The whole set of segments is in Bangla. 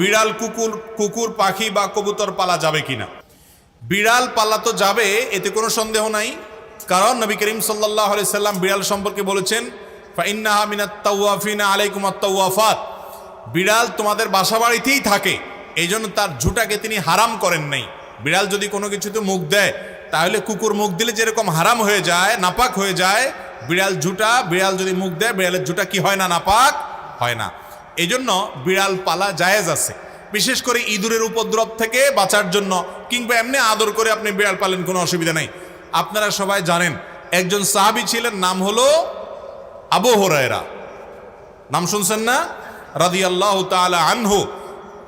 বিড়াল কুকুর পাখি বা কবুতর পালা যাবে কিনা। বিড়াল পালা তো যাবে, এতে কোনো সন্দেহ নাই। কারণ নবী করিম সাল্লাল্লাহু আলাইহি সাল্লাম বিড়াল সম্পর্কে বলেছেন, ফাইন্নাহা মিনাত তাওয়াফিনা আলাইকুম আত-তাওয়াফাত, বিড়াল তোমাদের বাসা বাড়িতেই থাকে, এই জন্য তার ঝুঁটাকে তিনি হারাম করেন নাই। বিড়াল যদি কোনো কিছুতে মুখ দেয়, তাহলে কুকুর মুখ দিলে যেরকম হারাম হয়ে যায়, নাপাক হয়ে যায়, বিড়াল যদি মুখ দেয়, বিড়ালের ঝুঁটা কি হয় না, নাপাক হয় না। এই জন্য বিড়াল পালা জায়েজ আছে, বিশেষ করে ইঁদুরের উপদ্রব থেকে বাঁচার জন্য, কিংবা এমনি আদর করে আপনি বিড়াল পালেন, কোনো অসুবিধা নেই। আপনারা সবাই জানেন একজন সাহাবী ছিলেন, নাম হলো আবু হুরায়রা, নাম শুনছেন না, রাদিয়াল্লাহু তাআলা আনহু।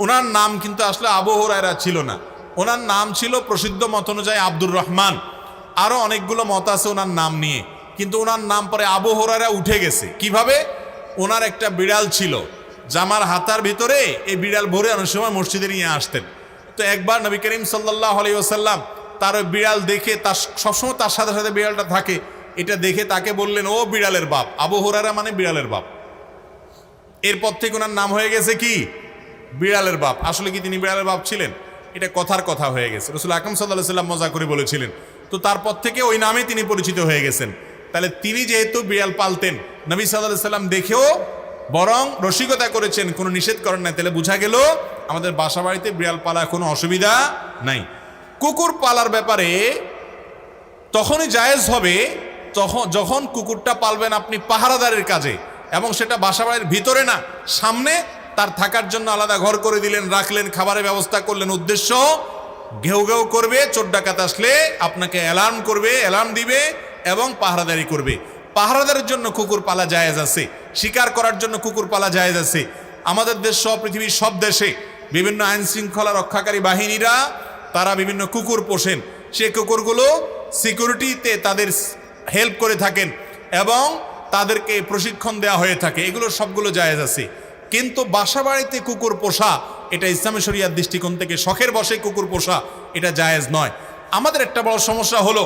ওনার নাম কিন্তু আসলে আবু হুরায়রা ছিল না, ওনার নাম ছিল প্রসিদ্ধ মত অনুযায়ী আব্দুর রহমান। আরও অনেকগুলো মত আছে ওনার নাম নিয়ে, কিন্তু ওনার নাম পরে আবু হুরায়রা উঠে গেছে। কিভাবে? ওনার একটা বিড়াল ছিল, জামার হাতার ভিতরে এই বিড়াল ভরে অনেক সময় মসজিদে নিয়ে আসতেন। তো একবার নবী করিম সাল্লাল্লাহু আলাইহি ওয়াসাল্লাম তার ওই বিড়াল দেখে, তার সবসময় তার সাথে সাথে বিড়ালটা থাকে, এটা দেখে তাকে বললেন, ও বিড়ালের বাপ। আবু হুরায়রা মানে বিড়ালের বাপ। এরপর থেকে ওনার নাম হয়ে গেছে কি, বিড়ালের বাপ। আসলে কি তিনি বিড়ালের বাপ ছিলেন? এটা কথার কথা হয়ে গেছে, রাসূল আকরাম সাল্লাল্লাহু আলাইহি ওয়াসাল্লাম মজা করে বলেছিলেন। তো তারপর থেকে ওই নামে তিনি পরিচিত হয়ে গেছেন। তাহলে তিনি যেহেতু বিড়াল পালতেন, নবী সাল্লাল্লাহু আলাইহি ওয়াসাল্লাম দেখেও বরং রসিকতা করেছেন, কোনো নিষেধ করেন নাই। তাহলে বোঝা গেল আমাদের বাসা বাড়িতে বিড়াল পালা কোনো অসুবিধা নাই। কুকুর পালার ব্যাপারে তখনই জায়েজ হবে যখন কুকুরটা পালবেন আপনি পাহারাদারের কাজে, এবং সেটা বাসা বাড়ির ভিতরে না, সামনে তার থাকার জন্য আলাদা ঘর করে দিলেন, রাখলেন, খাবারের ব্যবস্থা করলেন। উদ্দেশ্য ঘেউ ঘেউ করবে, চোর ডাকাত আসলে আপনাকে অ্যালার্ম দিবে এবং পাহারাদারি করবে। পাহারাদারের জন্য কুকুর পালা জায়েজ আছে, শিকার করার জন্য কুকুর পালা জায়েজ আছে। আমাদের দেশ সহ পৃথিবীর সব দেশে বিভিন্ন আইন শৃঙ্খলা রক্ষাকারী বাহিনীরা তারা বিভিন্ন কুকুর পোষেন। সে কুকুরগুলো সিকিউরিটিতে তাদের হেল্প করে থাকেন এবং তাদেরকে প্রশিক্ষণ দেওয়া হয়ে থাকে, এগুলো সবগুলো জায়েজ আছে। কিন্তু বাসা বাড়িতে কুকুর পোষা, এটা ইসলামী শরিয়ার দৃষ্টিকোণ থেকে শখের বশে কুকুর পোষা, এটা জায়েজ নয়। আমাদের একটা বড় সমস্যা হলো,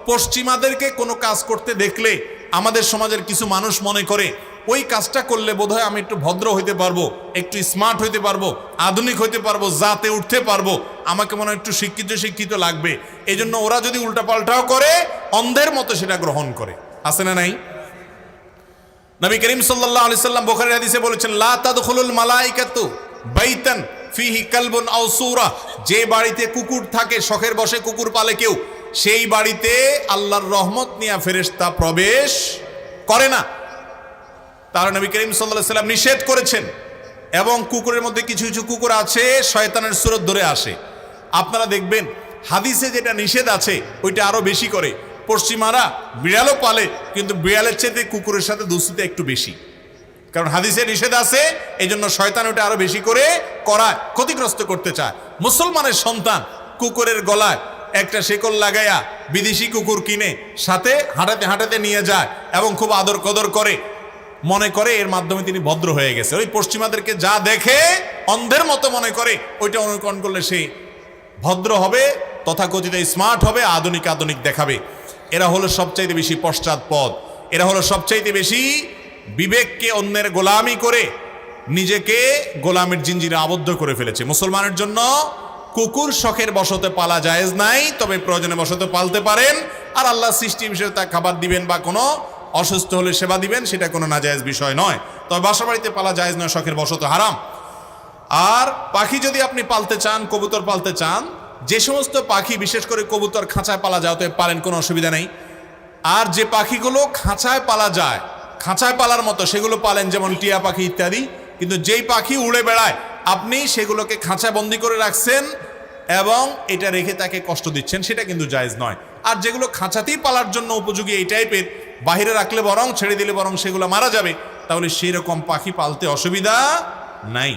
পশ্চিমাদেরকে কোনো কাজ করতে দেখলে আমাদের সমাজের কিছু মানুষ মনে করে ওই কাজটা করলে বোধহয় আমি একটু ভদ্র হইতে পারবো, একটু স্মার্ট হইতে পারবো, আধুনিক হইতে পারবো, জাতে উঠতে পারবো, আমাকে মনে হয় একটু শিক্ষিত লাগবে। এই জন্য ওরা যদি উল্টাপাল্টাও করে, অন্ধের মতো সেটা গ্রহণ করে। আছে না নাই? নবী করিম সাল্লাল্লাহু আলাইহি সাল্লাম বুখারীর হাদিসে বলেছেন, লা তাদখুলুল মালাইকাতু বাইতান ফিহি কালবুন আও সূরা, যে বাড়িতে কুকুর থাকে, শখের বশে কুকুর পালে কেউ, সেই বাড়িতে আল্লাহর রহমত নিয়ে ফেরেশতা প্রবেশ করে না। তার নবী করিম সাল্লাল্লাহু আলাইহি সাল্লাম নিষেধ করেছেন। এবং কুকুরের মধ্যে কিছু কিছু কুকুর আছে শয়তানের সুরত ধরে আসে। আপনারা দেখবেন হাদিসে যেটা নিষেধ আছে ওইটা আরো বেশি করে। পশ্চিমারা বিড়ালও পালে, কিন্তু বিড়ালের চেয়ে কুকুরের সাথে দুস্তিতে একটু বেশি, কারণ হাদিসে নিষেধ আছে, এই জন্য শয়তান ওটা আরো বেশি করে করায়, ক্ষতিগ্রস্ত করতে চায়। মুসলমানের সন্তান কুকুরের গলায় একটা শেকল লাগাইয়া বিদেশি কুকুর কিনে সাথে হাঁটাতে হাঁটাতে নিয়ে যায় এবং খুব আদর কদর করে, মনে করে এর মাধ্যমে তিনি ভদ্র হয়ে গেছে। ওই পশ্চিমাদেরকে যা দেখে অন্ধের মতো মনে করে, ওইটা অনুকরণ করলে সে ভদ্র হবে, তথাকথিত স্মার্ট হবে, আধুনিক দেখাবে। এরা হলো সবচাইতে বেশি পশ্চাৎপদ, এরা হলো সবচাইতে বেশি বিবেককে অন্যের গোলামি করে নিজেকে গোলামের জিঞ্জিরে আবদ্ধ করে ফেলেছে। মুসলমানের জন্য কুকুর শখের বশতে পালা জায়েজ নাই, তবে প্রয়োজনে বশতে পালতে পারেন। আর আল্লাহ সৃষ্টি বিষয়ে তা খাবার দিবেন বা কোনো অসুস্থ হলে সেবা দিবেন, সেটা কোনো নাজায়েজ বিষয় নয়। তবে বাসা বাড়িতে পালা জায়েজ নয়, শখের বশত হারাম। আর পাখি যদি আপনি পালতে চান, কবুতর পালতে চান, যে সমস্ত পাখি, বিশেষ করে কবুতর খাঁচায় পালা যায়, তো পালেন, কোনো অসুবিধা নেই। আর যে পাখিগুলো খাঁচায় পালা যায়, খাঁচায় পালার মতো, সেগুলো পালেন, যেমন টিয়া পাখি ইত্যাদি। কিন্তু যেই পাখি উড়ে বেড়ায়, আপনি সেগুলোকে খাঁচা বন্দি করে রাখছেন এবং এটা রেখে তাকে কষ্ট দিচ্ছেন, সেটা কিন্তু জায়েজ নয়। আর যেগুলো খাঁচাতেই পালার জন্য উপযোগী এই টাইপের, বাহিরে রাখলে বরং, ছেড়ে দিলে বরং সেগুলো মারা যাবে, তাহলে সেই রকম পাখি পালতে অসুবিধা নাই।